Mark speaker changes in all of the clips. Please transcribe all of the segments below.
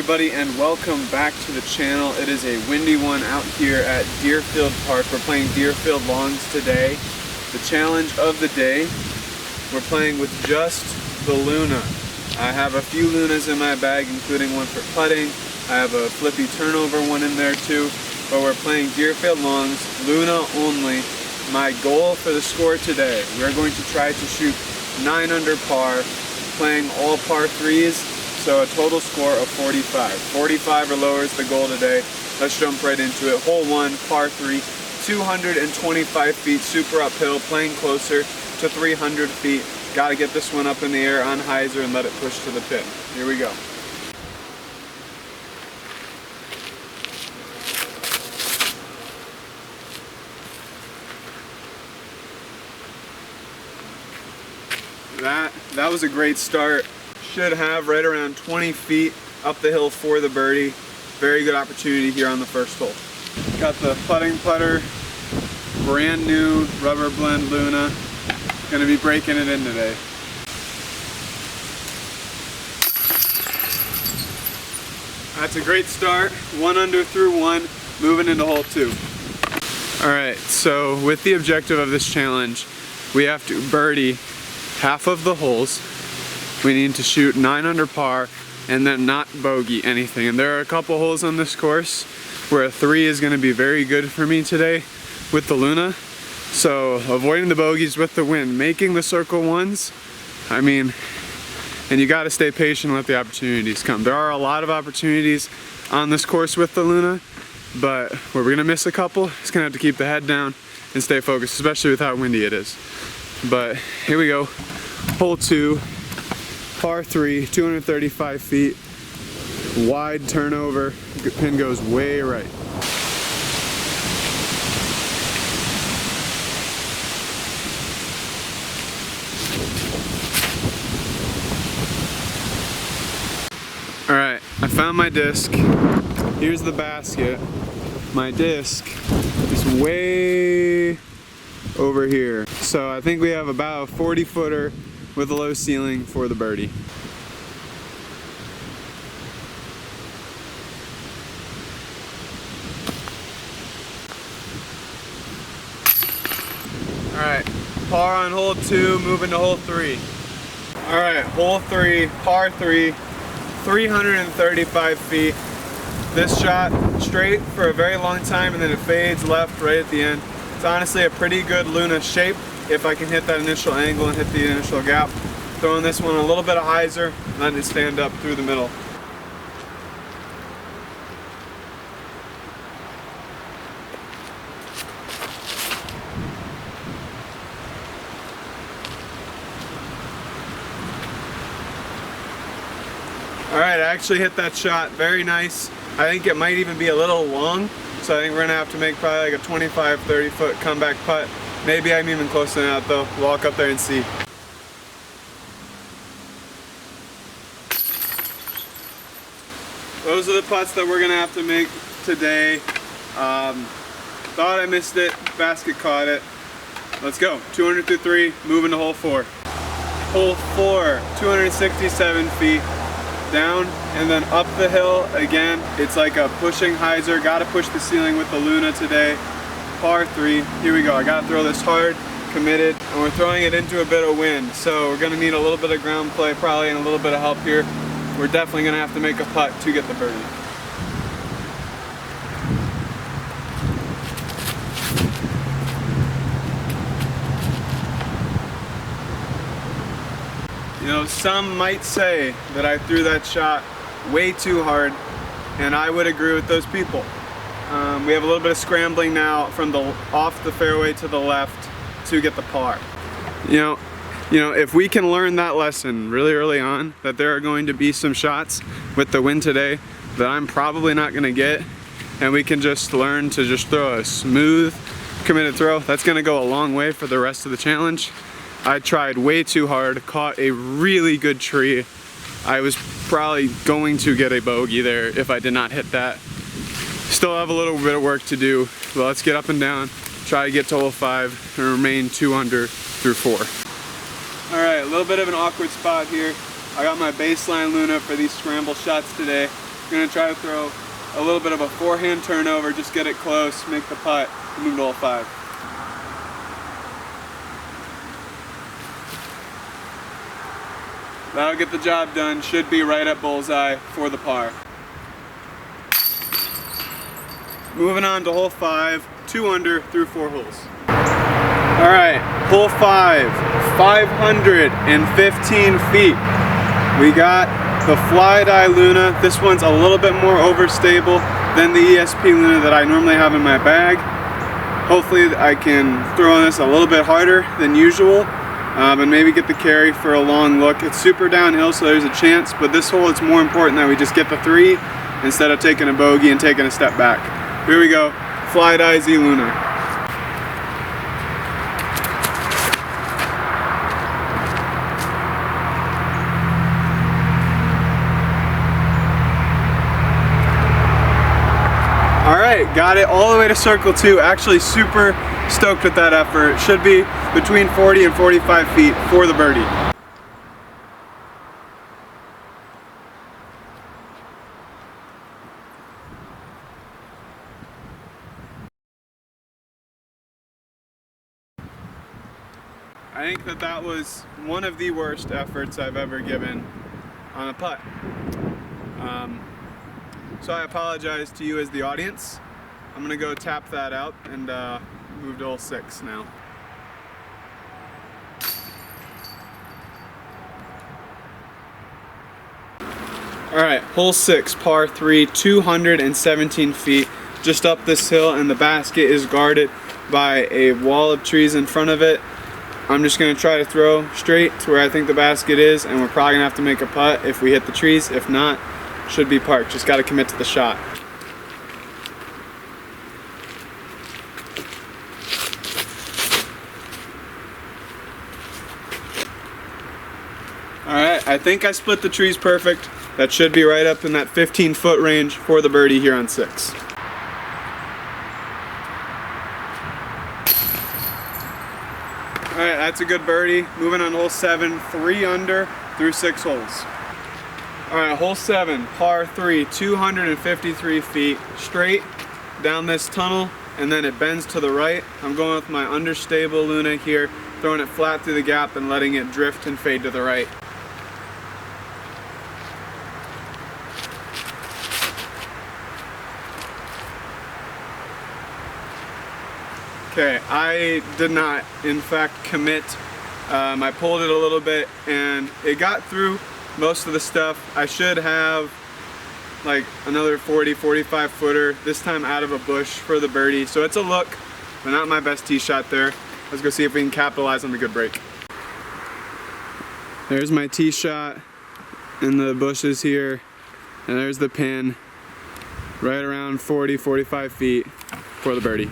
Speaker 1: everybody, and welcome back to the channel. It is a windy one out here at Deerfield Park. We're playing Deerfield longs today. The challenge of the day, we're playing with just the Luna. I have a few Lunas in my bag, including one for putting. I have a flippy turnover one in there too, but we're playing Deerfield longs, Luna only. My goal for the score today, we're going to try to shoot 9 under par, playing all par 3s. So a total score of 45. 45 or lower is the goal today. Let's jump right into it. Hole 1, par 3, 225 feet, super uphill, playing closer to 300 feet. Got to get this one up in the air on hyzer and let it push to the pin. Here we go. That was a great start. Should have right around 20 feet up the hill for the birdie. Very good opportunity here on the first hole. Got the putting putter, brand new rubber blend Luna. Gonna be breaking it in today. That's a great start. 1 under through 1, moving into hole 2. Alright, so with the objective of this challenge, we have to birdie half of the holes. We need to shoot 9 under par and then not bogey anything. And there are a couple holes on this course where a 3 is going to be very good for me today with the Luna. So avoiding the bogeys with the wind, making the circle ones, and you got to stay patient and let the opportunities come. There are a lot of opportunities on this course with the Luna, but where we're going to miss a couple, it's going to have to keep the head down and stay focused, especially with how windy it is. But here we go, hole 2. Par 3, 235 feet, wide turnover, pin goes way right. Alright, I found my disc. Here's the basket. My disc is way over here. So I think we have about a 40-footer with a low ceiling for the birdie. Alright, par on hole 2, moving to hole 3. Alright, hole 3, par 3, 335 feet. This shot straight for a very long time and then it fades left right at the end. It's honestly a pretty good Luna shape if I can hit that initial angle and hit the initial gap. Throwing this one a little bit of hyzer, letting it stand up through the middle. Alright, I actually hit that shot, very nice. I think it might even be a little long, so I think we're gonna have to make probably like a 25-30 foot comeback putt. Maybe I'm even closer than that though. Walk up there and see. Those are the putts that we're gonna have to make today. Thought I missed it, basket caught it. Let's go, 200 through 3, moving to hole 4. Hole 4, 267 feet, down and then up the hill again. It's like a pushing hyzer, gotta push the ceiling with the Luna today. Par 3, here we go. I gotta throw this hard, committed, and we're throwing it into a bit of wind. So we're gonna need a little bit of ground play probably and a little bit of help here. We're definitely gonna have to make a putt to get the birdie. You know, some might say that I threw that shot way too hard, and I would agree with those people. We have a little bit of scrambling now from off the fairway to the left to get the par. You know, if we can learn that lesson really early on, that there are going to be some shots with the wind today that I'm probably not going to get, and we can just learn to just throw a smooth, committed throw, that's going to go a long way for the rest of the challenge. I tried way too hard, caught a really good tree. I was probably going to get a bogey there if I did not hit that. Still have a little bit of work to do, but let's get up and down, try to get to hole 5 and remain 2 under through 4. Alright, a little bit of an awkward spot here. I got my baseline Luna for these scramble shots today. Gonna try to throw a little bit of a forehand turnover, just get it close, make the putt, and move to hole 5. That'll get the job done. Should be right at bullseye for the par. Moving on to hole 5, 2 under through 4 holes. All right, hole 5, 515 feet. We got the Fly Die Luna. This one's a little bit more overstable than the ESP Luna that I normally have in my bag. Hopefully I can throw on this a little bit harder than usual and maybe get the carry for a long look. It's super downhill, so there's a chance, but this hole it's more important that we just get the 3 instead of taking a bogey and taking a step back. Here we go, Fly Die Z Luna. Alright, got it all the way to circle 2. Actually super stoked with that effort. It should be between 40 and 45 feet for the birdie. I think that was one of the worst efforts I've ever given on a putt. So I apologize to you as the audience. I'm gonna go tap that out and move to hole 6 now. Alright, hole 6, par 3, 217 feet. Just up this hill, and the basket is guarded by a wall of trees in front of it. I'm just gonna try to throw straight to where I think the basket is, and we're probably gonna have to make a putt if we hit the trees. If not, should be parked. Just gotta commit to the shot. Alright, I think I split the trees perfect. That should be right up in that 15-foot range for the birdie here on 6. Alright, that's a good birdie. Moving on to hole 7, 3 under through 6 holes. Alright, hole 7, par 3, 253 feet, straight down this tunnel, and then it bends to the right. I'm going with my understable Luna here, throwing it flat through the gap and letting it drift and fade to the right. Okay, I did not, in fact, commit. I pulled it a little bit and it got through most of the stuff. I should have like another 40-45 footer, this time out of a bush for the birdie. So it's a look, but not my best tee shot there. Let's go see if we can capitalize on the good break. There's my tee shot in the bushes here, and there's the pin, right around 40-45 feet for the birdie.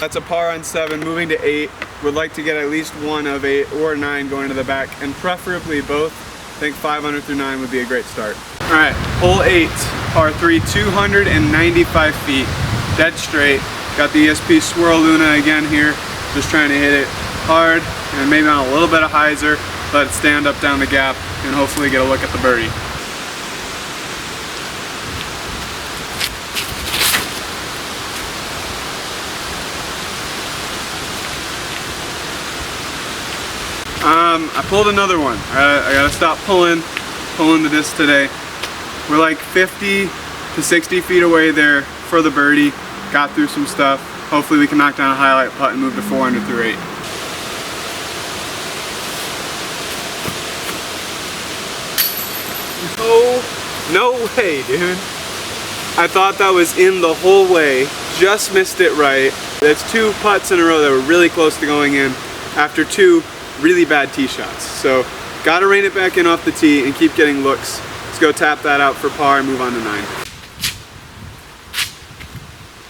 Speaker 1: That's a par on 7, moving to 8. Would like to get at least one of 8 or 9 going to the back, and preferably both. I think 5 under through 9 would be a great start. Alright, hole 8, par 3, 295 feet, dead straight. Got the ESP Swirl Luna again here, just trying to hit it hard, and maybe on a little bit of hyzer, let it stand up down the gap, and hopefully get a look at the birdie. I pulled another one. I gotta stop pulling the disc today. We're like 50 to 60 feet away there for the birdie. Got through some stuff. Hopefully we can knock down a highlight putt and move to 4 under through 8. No way, dude. I thought that was in the whole way. Just missed it right. That's 2 putts in a row that were really close to going in after 2 really bad tee shots. So gotta rein it back in off the tee and keep getting looks. Let's go tap that out for par and move on to 9.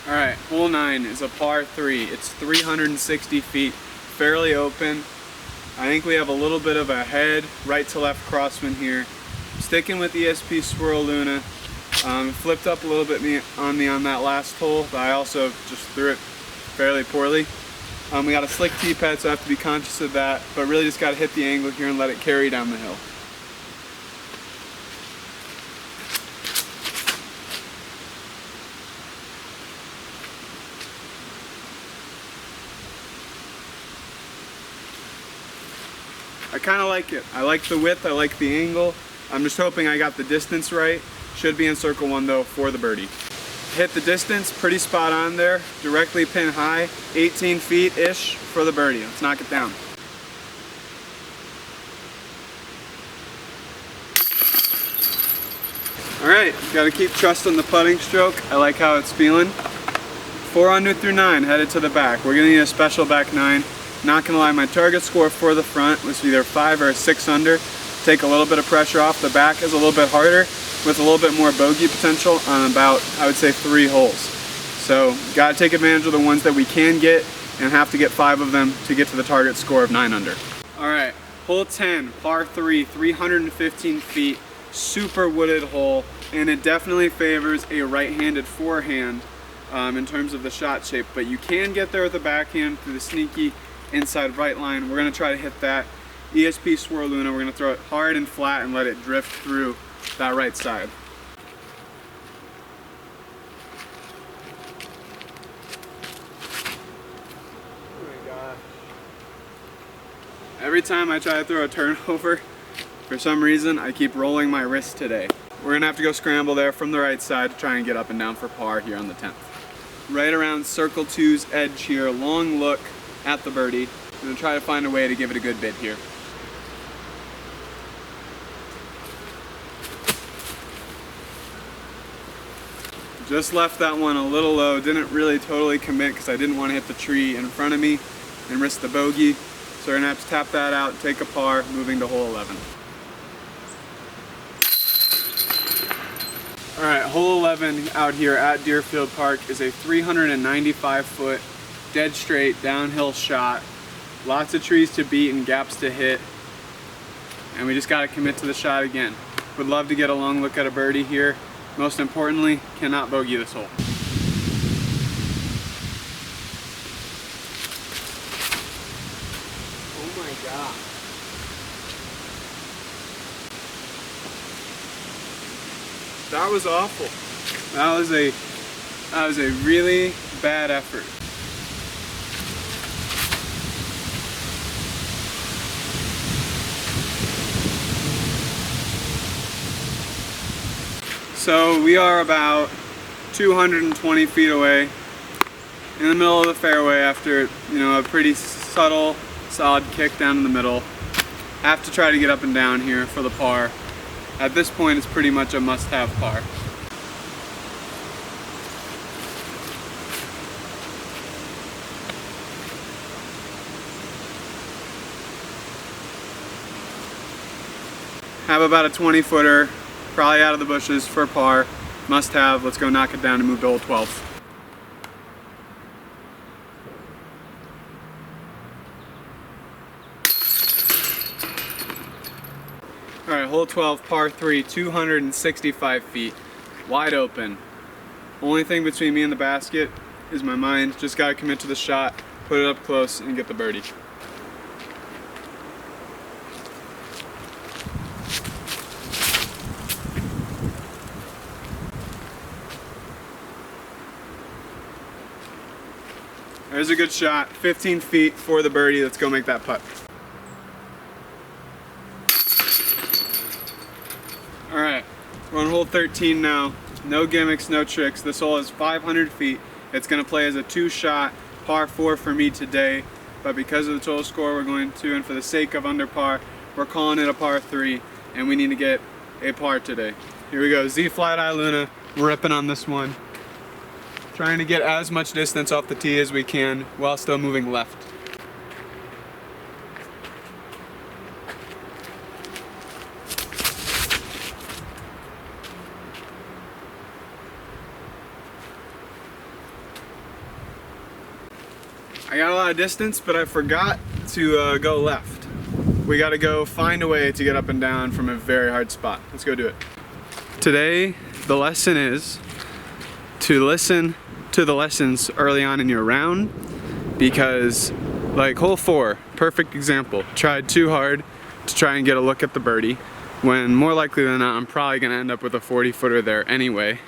Speaker 1: Alright, hole 9 is a par 3. It's 360 feet, fairly open. I think we have a little bit of a head, right to left crosswind here. Sticking with ESP Swirl Luna. Flipped up a little bit on me on that last hole, but I also just threw it fairly poorly. We got a slick tee pad, so I have to be conscious of that, but really just got to hit the angle here and let it carry down the hill. I kind of like it. I like the width, I like the angle. I'm just hoping I got the distance right. Should be in circle 1 though for the birdie. Hit the distance, pretty spot on there. Directly pin high, 18 feet-ish for the birdie. Let's knock it down. Alright, gotta keep trusting the putting stroke. I like how it's feeling. 4 under through 9, headed to the back. We're gonna need a special back 9. Not gonna lie, my target score for the front was either 5 or 6 under. Take a little bit of pressure off. The back is a little bit harder with a little bit more bogey potential on about, I would say, 3 holes. So gotta take advantage of the ones that we can get and have to get 5 of them to get to the target score of 9 under. Alright, hole 10, par 3, 315 feet, super wooded hole, and it definitely favors a right-handed forehand in terms of the shot shape, but you can get there with the backhand through the sneaky inside right line. We're gonna try to hit that ESP Swirl Luna. We're gonna throw it hard and flat and let it drift through that right side. Oh my gosh. Every time I try to throw a turnover, for some reason, I keep rolling my wrist today. We're gonna have to go scramble there from the right side to try and get up and down for par here on the 10th. Right around circle 2's edge here, long look at the birdie. I'm gonna try to find a way to give it a good bit here. Just left that one a little low, didn't really totally commit because I didn't want to hit the tree in front of me and risk the bogey. So we're gonna have to tap that out, take a par, moving to hole 11. Alright, hole 11 out here at Deerfield Park is a 395-foot, dead straight, downhill shot. Lots of trees to beat and gaps to hit. And we just gotta commit to the shot again. Would love to get a long look at a birdie here. Most importantly, cannot bogey this hole. Oh my God. That was awful. That was a really bad effort. So we are about 220 feet away in the middle of the fairway after, a pretty subtle, solid kick down in the middle. Have to try to get up and down here for the par. At this point, it's pretty much a must-have par. Have about a 20-footer. Probably out of the bushes for par. Must have. Let's go knock it down and move to hole 12. Alright, hole 12, par 3, 265 feet. Wide open. Only thing between me and the basket is my mind. Just gotta commit to the shot, put it up close, and get the birdie. There's a good shot, 15 feet for the birdie. Let's go make that putt. All right, we're on hole 13 now. No gimmicks, no tricks. This hole is 500 feet. It's gonna play as a 2-shot par 4 for me today, but because of the total score we're going to, and for the sake of under par, we're calling it a par 3, and we need to get a par today. Here we go, Z Flat Eye Luna, ripping on this one. Trying to get as much distance off the tee as we can while still moving left. I got a lot of distance, but I forgot to go left. We gotta go find a way to get up and down from a very hard spot. Let's go do it. Today, the lesson is to listen to the lessons early on in your round because like hole 4, perfect example. Tried too hard to try and get a look at the birdie, when more likely than not I'm probably gonna end up with a 40-footer there anyway.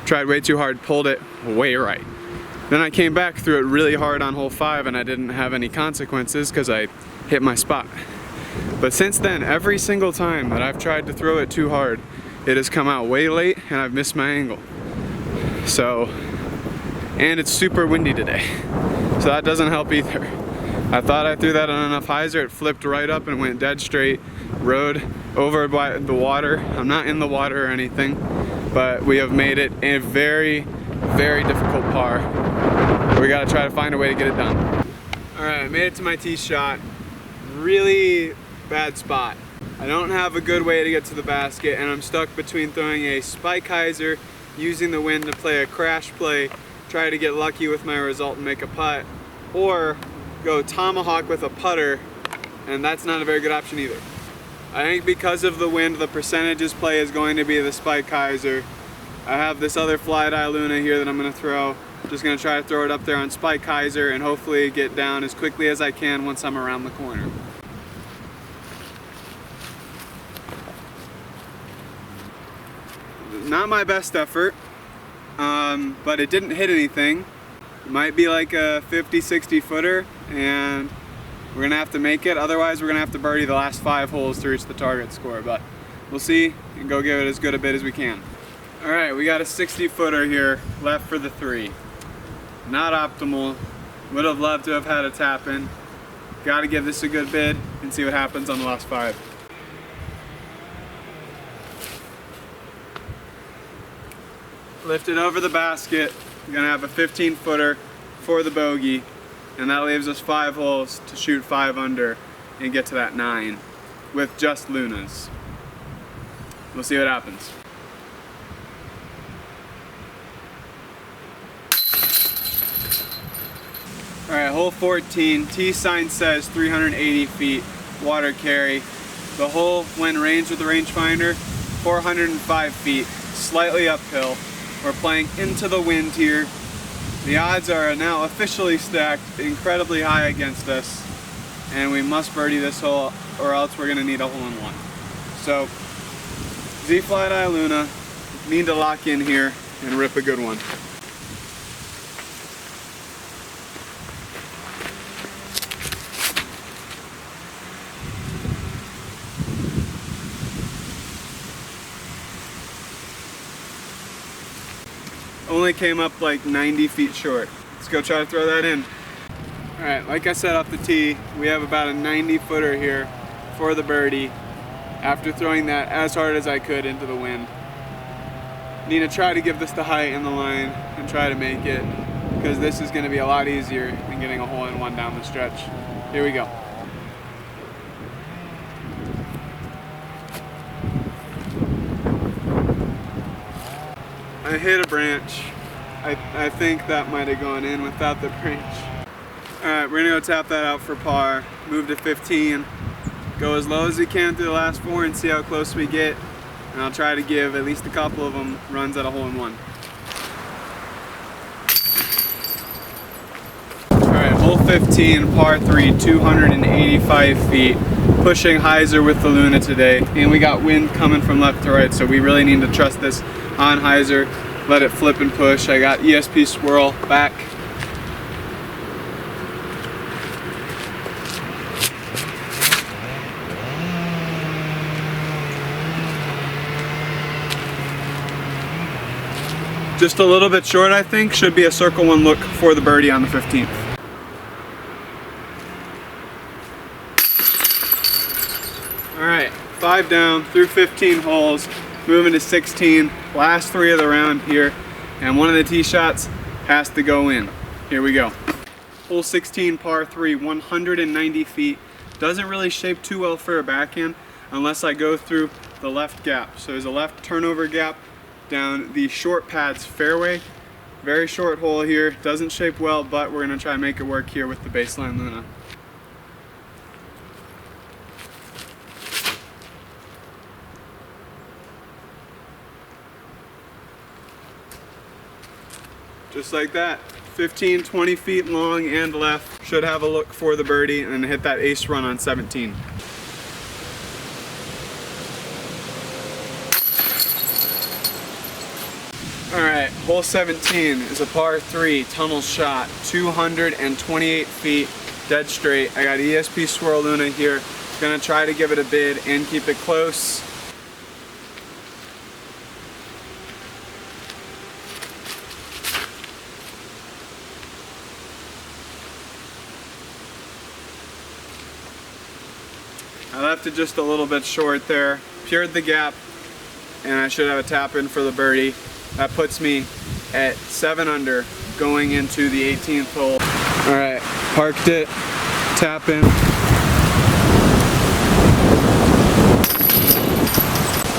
Speaker 1: Tried way too hard, pulled it way right. Then I came back, threw it really hard on hole 5, and I didn't have any consequences because I hit my spot. But since then, every single time that I've tried to throw it too hard, it has come out way late and I've missed my angle. So, and it's super windy today, so that doesn't help either. I thought I threw that on enough hyzer, it flipped right up and went dead straight, rode over by the water. I'm not in the water or anything, but we have made it a very, very difficult par. We gotta try to find a way to get it done. All right, I made it to my tee shot. Really bad spot. I don't have a good way to get to the basket, and I'm stuck between throwing a spike hyzer, using the wind to play a crash play, try to get lucky with my result and make a putt, or go tomahawk with a putter, and that's not a very good option either. I think because of the wind, the percentages play is going to be the spike hyzer. I have this other fly dye Luna here that I'm gonna throw. Just gonna try to throw it up there on spike hyzer and hopefully get down as quickly as I can once I'm around the corner. Not my best effort, but it didn't hit anything. It might be like a 50-60 footer, and we're gonna have to make it. Otherwise, we're gonna have to birdie the last 5 holes to reach the target score, but we'll see and go give it as good a bit as we can. All right, we got a 60 footer here left for the 3. Not optimal. Would have loved to have had a tap in. Got to give this a good bid and see what happens on the last 5. Lifted over the basket. We're gonna have a 15 footer for the bogey, and that leaves us 5 holes to shoot 5 under and get to that 9 with just Lunas. We'll see what happens. All right, hole 14, tee sign says 380 feet, water carry. The hole, when ranged with the rangefinder, 405 feet, slightly uphill. We're playing into the wind here. The odds are now officially stacked incredibly high against us, and we must birdie this hole or else we're gonna need a hole-in-one. So, Z Fly Dye Luna, need to lock in here and rip a good one. Only came up like 90 feet short. Let's go try to throw that in. All right, like I said off the tee, we have about a 90 footer here for the birdie after throwing that as hard as I could into the wind. Need to try to give this the height and the line and try to make it, because this is going to be a lot easier than getting a hole-in-one down the stretch. Here we go. I hit a branch. I think that might have gone in without the branch. Alright, we're gonna go tap that out for par. Move to 15. Go as low as we can through the last 4 and see how close we get. And I'll try to give at least a couple of them runs at a hole-in-one. Alright, hole 15, par 3, 285 feet. Pushing hyzer with the Luna today. And we got wind coming from left to right, so we really need to trust this on hyzer, let it flip and push. I got ESP swirl back. Just a little bit short, I think. Should be a circle 1 look for the birdie on the 15th. All right, 5 down through 15 holes. Moving to 16, last 3 of the round here, and one of the tee shots has to go in. Here we go. Hole 16, par 3, 190 feet. Doesn't really shape too well for a backhand unless I go through the left gap. So there's a left turnover gap down the short pads fairway. Very short hole here, doesn't shape well, but we're gonna try and make it work here with the baseline Luna. Just like that, 15, 20 feet long and left. Should have a look for the birdie and hit that ace run on 17. Alright, hole 17 is a par 3 tunnel shot, 228 feet, dead straight. I got ESP Swirl Luna here. Gonna try to give it a bid and keep it close. I left it just a little bit short there, pured the gap, and I should have a tap in for the birdie. That puts me at 7 under going into the 18th hole. All right, parked it, tap in.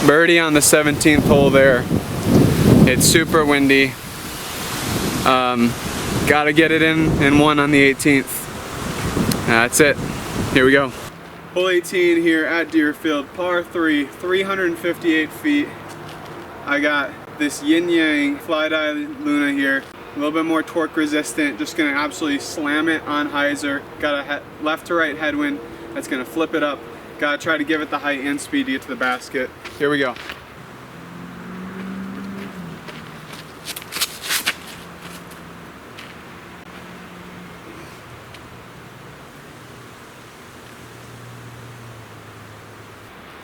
Speaker 1: Birdie on the 17th hole there. It's super windy. Gotta get it in one on the 18th. That's it. Here we go. Hole 18 here at Deerfield, par 3, 358 feet. I got this yin yang fly die Luna here, a little bit more torque resistant. Just gonna absolutely slam it on hyzer. Got a left to right headwind that's gonna flip it up. Gotta try to give it the height and speed to get to the basket. Here we go.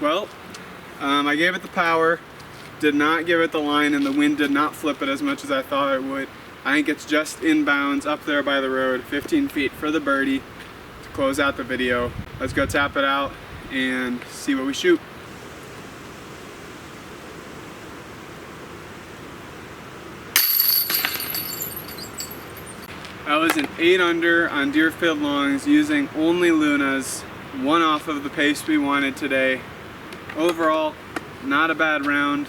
Speaker 1: Well, I gave it the power, did not give it the line, and the wind did not flip it as much as I thought it would. I think it's just inbounds up there by the road, 15 feet for the birdie to close out the video. Let's go tap it out and see what we shoot. That was an 8 under on Deerfield longs using only Lunas, one off of the pace we wanted today. Overall, not a bad round.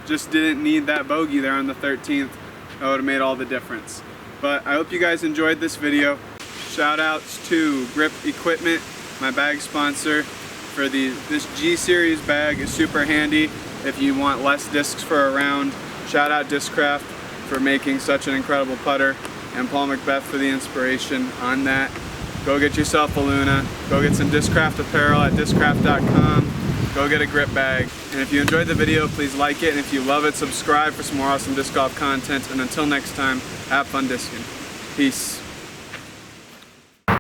Speaker 1: Just didn't need that bogey there on the 13th. That would have made all the difference. But I hope you guys enjoyed this video. Shout outs to Grip Equipment, my bag sponsor for this G Series bag. Is super handy if you want less discs for a round. Shout out Discraft for making such an incredible putter, and Paul Macbeth for the inspiration on that. Go get yourself a Luna. Go get some Discraft apparel at discraft.com. Go get a grip bag. And if you enjoyed the video, please like it. And if you love it, subscribe for some more awesome disc golf content. And until next time, have fun discing. Peace.